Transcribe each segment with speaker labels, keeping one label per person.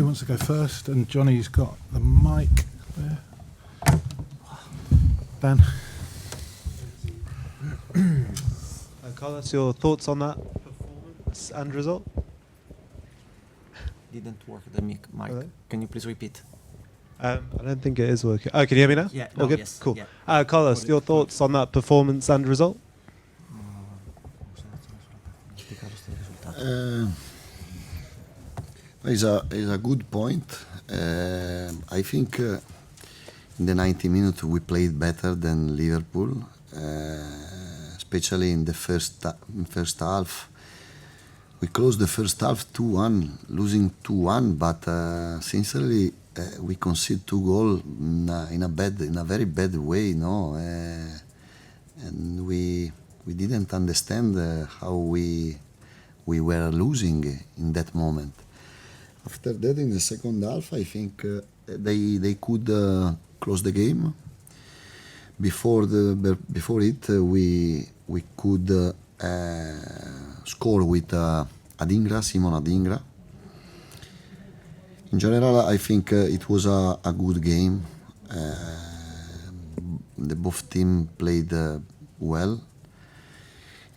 Speaker 1: who wants to go first? And Johnny's got the mic there. Ben.
Speaker 2: Carlos, your thoughts on that performance and result?
Speaker 3: Didn't work the mic.
Speaker 2: Hello?
Speaker 3: Can you please repeat?
Speaker 2: I don't think it is working. Oh, can you hear me now?
Speaker 3: Yeah.
Speaker 2: All
Speaker 3: No,
Speaker 2: good?
Speaker 3: yes.
Speaker 2: Cool.
Speaker 3: Yeah.
Speaker 2: Carlos, your thoughts on that performance and result?
Speaker 4: Is a good point. I think in the 90 minutes we played better than Liverpool, especially in the first half. We closed the first half 2-1, losing 2-1, but sincerely we conceded 2 goals in a very bad way, no, and we didn't understand how we were losing in that moment. After that, in the second half, I think they could close the game. Before it, we could score with Simon Adingra. In general, I think it was a good game. The both teams played well.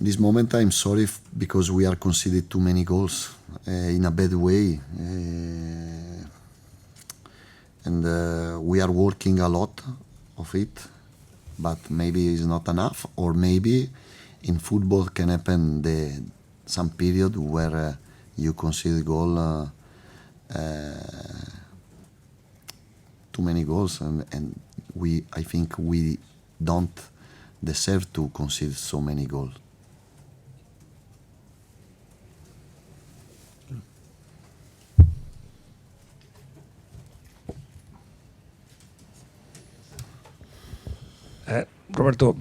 Speaker 4: In this moment, I'm sorry because we are conceded too many goals in a bad way, and we are working a lot of it, but maybe it's not enough, or maybe in football can happen some period where you concede goal, too many goals, and I think we don't deserve to concede so many goals.
Speaker 5: Roberto,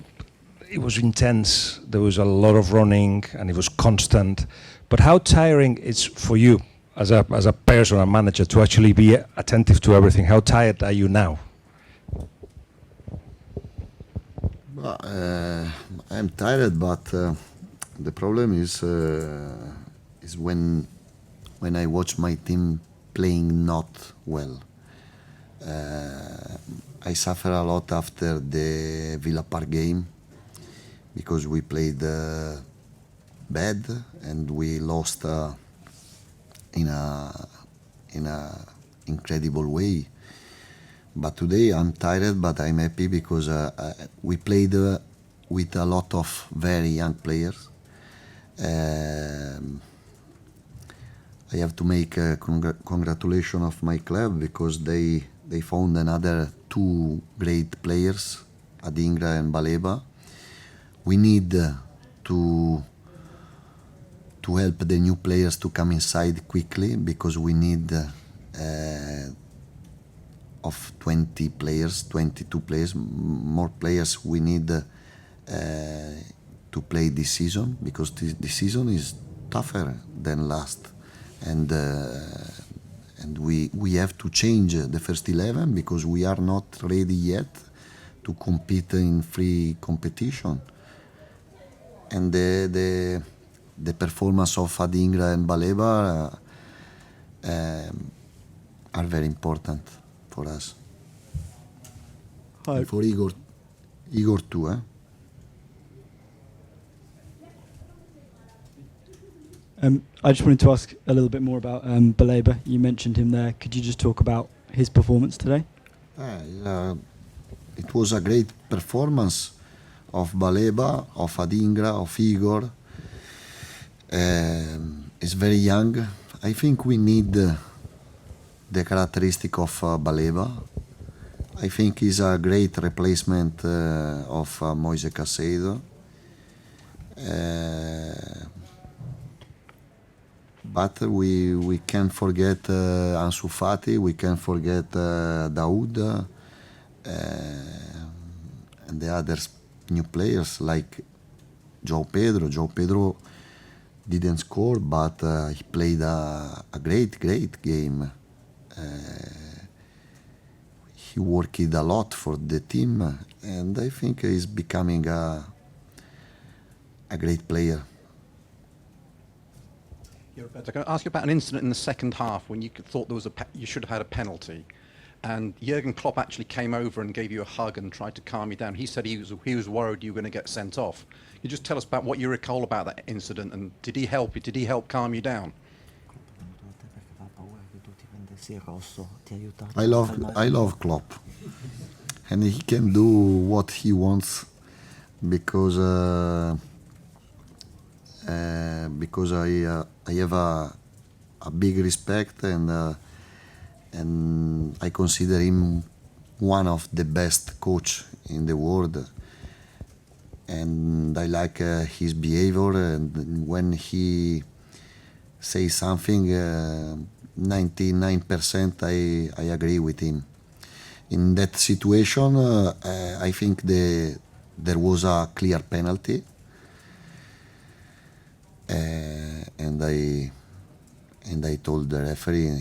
Speaker 5: it was intense. There was a lot of running, and it was constant. But how tiring is for you, as a person, a manager, to actually be attentive to everything? How tired are you now?
Speaker 4: I'm tired, but the problem is when I watch my team playing not well. I suffer a lot after the Villa Park game because we played bad and we lost in a incredible way. But today I'm tired, but I'm happy because we played with a lot of very young players. I have to make a congratulations of my club because they found another 2 great players, Adingra and Baleba. We need to help the new players to come inside quickly because we need of 20 players, 22 players, more players we need to play this season because this season is tougher than last, and we have to change the first 11 because we are not ready yet to compete in free competition. And the performance of Adingra and Baleba are very important for us.
Speaker 6: Hi.
Speaker 4: And for Igor too.
Speaker 6: I just wanted to ask a little bit more about Baleba. You mentioned him there. Could you just talk about his performance today?
Speaker 4: It was a great performance of Baleba, of Adingra, of Igor. He's very young. I think we need the characteristic of Baleba. I think he's a great replacement of Moise Caicedo. But we can't forget Ansu Fati, we can't forget Daoud, and the other new players like João Pedro. João Pedro didn't score, but he played a great game. He worked a lot for the team, and I think he's becoming a great player.
Speaker 7: Yeah, Roberto, I'm going to ask you about an incident in the second half when you thought there was you should have had a penalty, and Jurgen Klopp actually came over and gave you a hug and tried to calm you down. He said he was worried you were going to get sent off. Can you just tell us about what you recall about that incident, and did he help you? Did he help calm you down?
Speaker 4: I love Klopp, and he can do what he wants because I have a big respect and I consider him one of the best coach in the world, and I like his behavior, and when he says something 99% I agree with him. In that situation I think there was a clear penalty, and I told the referee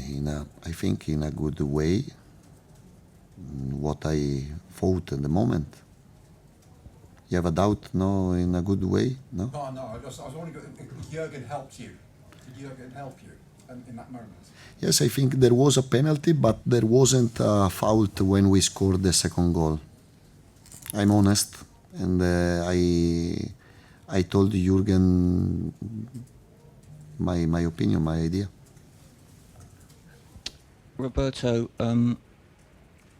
Speaker 4: I think in a good way what I thought at the moment. You have a doubt? No, in a good way? No?
Speaker 8: No, I was wondering if Jurgen helped you. Did Jurgen help you in that moment?
Speaker 4: Yes, I think there was a penalty, but there wasn't a foul when we scored the second goal. I'm honest, and I told Jurgen my opinion, my idea.
Speaker 9: Roberto,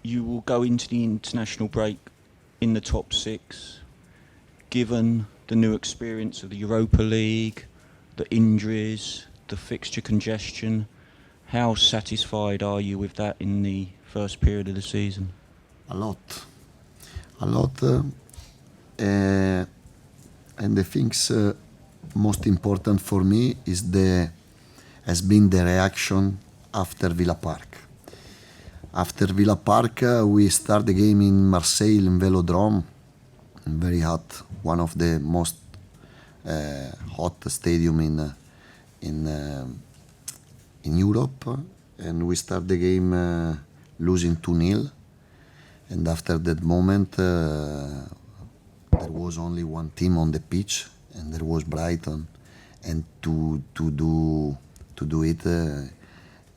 Speaker 9: you will go into the international break in the top six. Given the new experience of the Europa League, the injuries, the fixture congestion, how satisfied are you with that in the first period of the season?
Speaker 4: A lot. And the things most important for me has been the reaction after Villa Park. After Villa Park, we start the game in Marseille in Velodrome, very hot, one of the most hot stadium in Europe, and we start the game losing 2-0, and after that moment there was only one team on the pitch, and there was Brighton, and to do it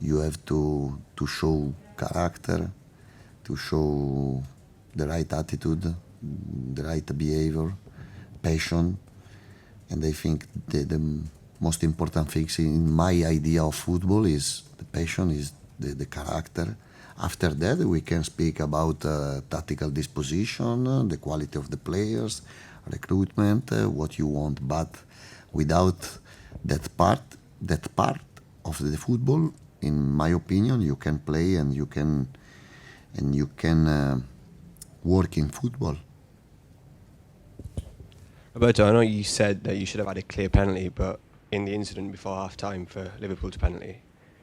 Speaker 4: you have to show character, to show the right attitude, the right behavior, passion, and I think the most important thing in my idea of football is the passion, is the character. After that we can speak about tactical disposition, the quality of the players, recruitment, what you want, but without that part of the football, in my opinion, you can play and you can work in football.
Speaker 10: Roberto, I know you said that you should have had a clear penalty, but in the incident before half-time for Liverpool's penalty,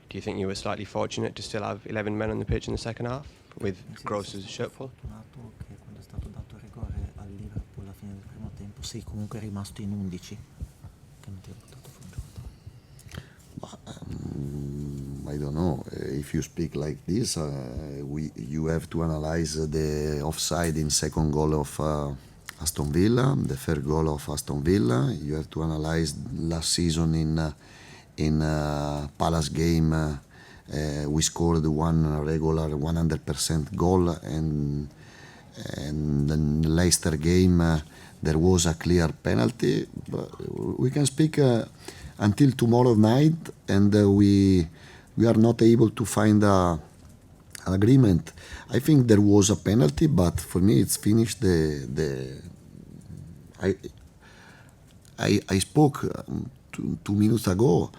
Speaker 10: do you think you were slightly fortunate to still have 11 men on the pitch in the second half, with Gross's shirt full?
Speaker 3: Quando è stato dato il rigore al Liverpool alla fine del primo tempo, sei comunque rimasto in 11, che non ti ha buttato fuori gioco.
Speaker 4: I don't know. If you speak like this, you have to analyze the offside in second goal of Aston Villa, the third goal of Aston Villa. You have to analyze last season in Palace game. We scored one regular 100% goal, and in the Leicester game there was a clear penalty. But we can speak until tomorrow night, and we are not able to find an agreement. I think there was a penalty, but for me it's finished. I spoke 2 minutes ago.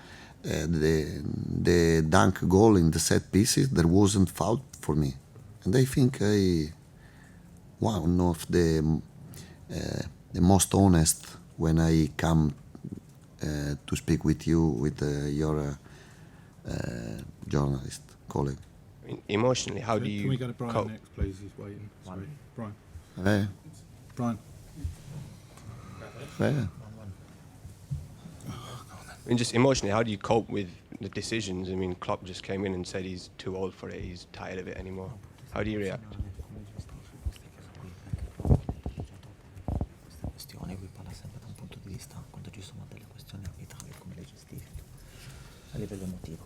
Speaker 4: The dunk goal in the set pieces, there wasn't foul for me, and I think one of the most honest when I come to speak with you, with your journalist colleague.
Speaker 10: Emotionally, how do you
Speaker 1: Can we go to Brian
Speaker 10: cope?
Speaker 1: next, please? He's waiting. Sorry. Brian. Brian.
Speaker 4: Yeah.
Speaker 10: I mean, just emotionally, how do you cope with the decisions? I mean, Klopp just came in and said he's too old for it, he's tired of it anymore. How do you react?
Speaker 3: Queste questioni, lui parla sempre da un punto di vista quando ci sono delle questioni arbitrali, come le gestisce. livello emotivo.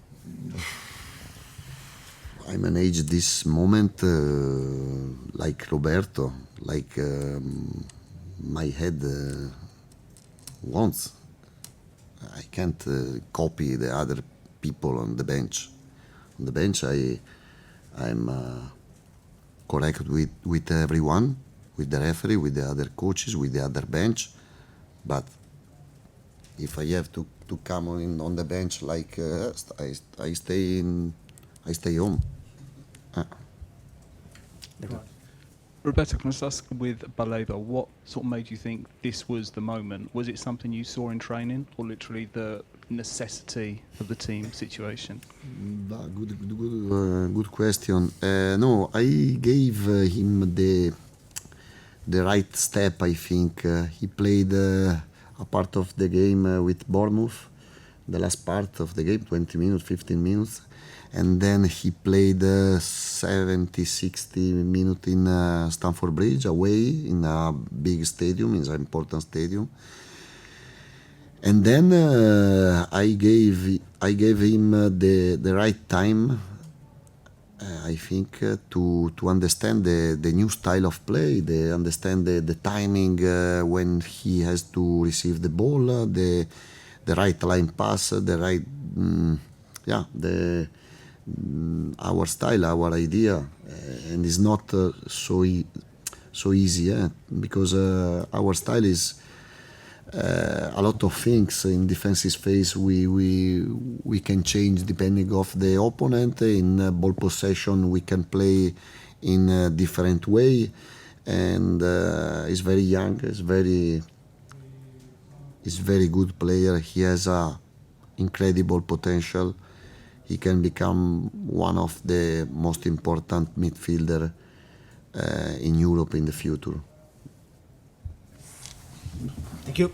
Speaker 4: I manage this moment like Roberto, like my head wants. I can't copy the other people on the bench. On the bench, I'm correct with everyone, with the referee, with the other coaches, with the other bench. But if I have to come on the bench, like I stay home.
Speaker 11: Roberto, can I just ask with Baleba, what sort of made you think this was the moment? Was it something you saw in training, or literally the necessity of the team situation?
Speaker 4: Good question. No, I gave him the right step. I think he played a part of the game with Bournemouth, the last part of the game, 20 minutes, 15 minutes. And then he played 70, 60 minutes in Stamford Bridge away in a big stadium, in an important stadium. And then I gave him the right time, I think, to understand the new style of play, understand the timing when he has to receive the ball, the right line pass, the right, our style, our idea, and it's not so easy, because our style is a lot of things in defensive phase. We can change depending of the opponent. In ball possession, we can play in a different way, and he's very young. He's very good player. He has a incredible potential. He can become one of the most important midfielder in Europe in the future.
Speaker 1: Thank you.